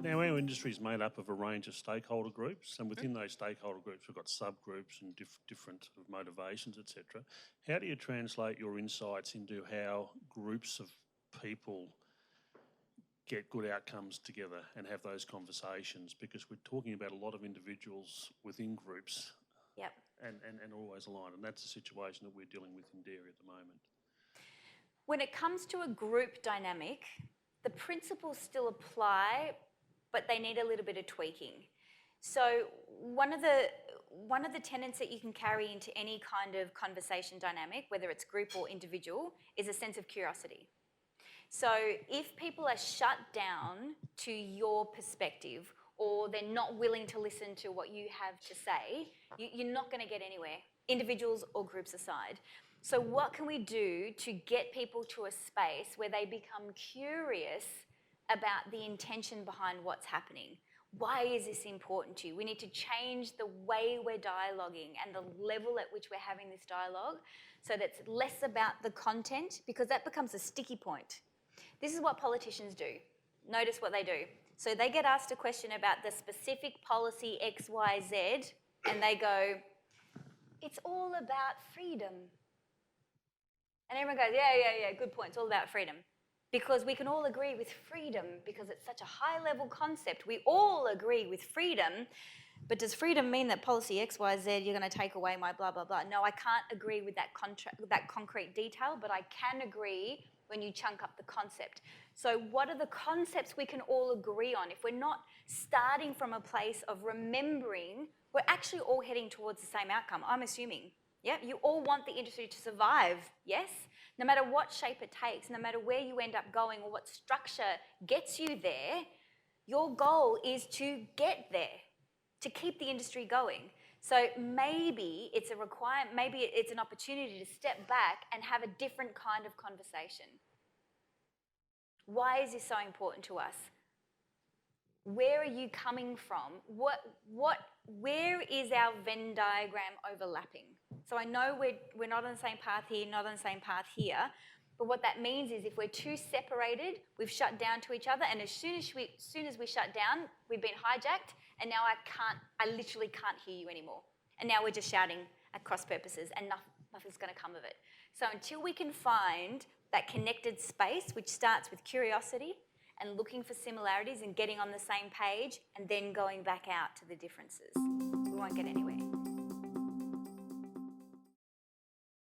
Now, our industry is made up of a range of stakeholder groups, and within those stakeholder groups, we've got subgroups and different sort of motivations, etc. How do you translate your insights into how groups of people get good outcomes together and have those conversations? Because we're talking about a lot of individuals within groups. Yep. And always aligned, and that's the situation that we're dealing with in dairy at the moment. When it comes to a group dynamic, the principles still apply, but they need a little bit of tweaking. So one of the tenets that you can carry into any kind of conversation dynamic, whether it's group or individual, is a sense of curiosity. So if people are shut down to your perspective, or they're not willing to listen to what you have to say, you're not going to get anywhere, individuals or groups aside. So what can we do to get people to a space where they become curious about the intention behind what's happening? Why is this important to you? We need to change the way we're dialoguing and the level at which we're having this dialogue so that it's less about the content, because that becomes a sticky point. This is what politicians do. Notice what they do. So they get asked a question about the specific policy X, Y, Z, and they go, it's all about freedom. And everyone goes, yeah, good point, it's all about freedom. Because we can all agree with freedom, because it's such a high-level concept. We all agree with freedom, but does freedom mean that policy X, Y, Z, you're going to take away my blah, blah, blah? No, I can't agree with that concrete detail, but I can agree when you chunk up the concept. So what are the concepts we can all agree on? If we're not starting from a place of remembering, we're actually all heading towards the same outcome, I'm assuming. Yeah, you all want the industry to survive, yes? No matter what shape it takes, no matter where you end up going or what structure gets you there, your goal is to get there, to keep the industry going. So maybe it's a requirement, maybe it's an opportunity to step back and have a different kind of conversation. Why is this so important to us? Where are you coming from? Where is our Venn diagram overlapping? So I know we're not on the same path here, not on the same path here, but what that means is if we're too separated, we've shut down to each other, and as soon as we shut down, we've been hijacked, and now I literally can't hear you anymore. And now we're just shouting at cross purposes, and nothing's going to come of it. So until we can find that connected space, which starts with curiosity and looking for similarities and getting on the same page and then going back out to the differences, we won't get anywhere.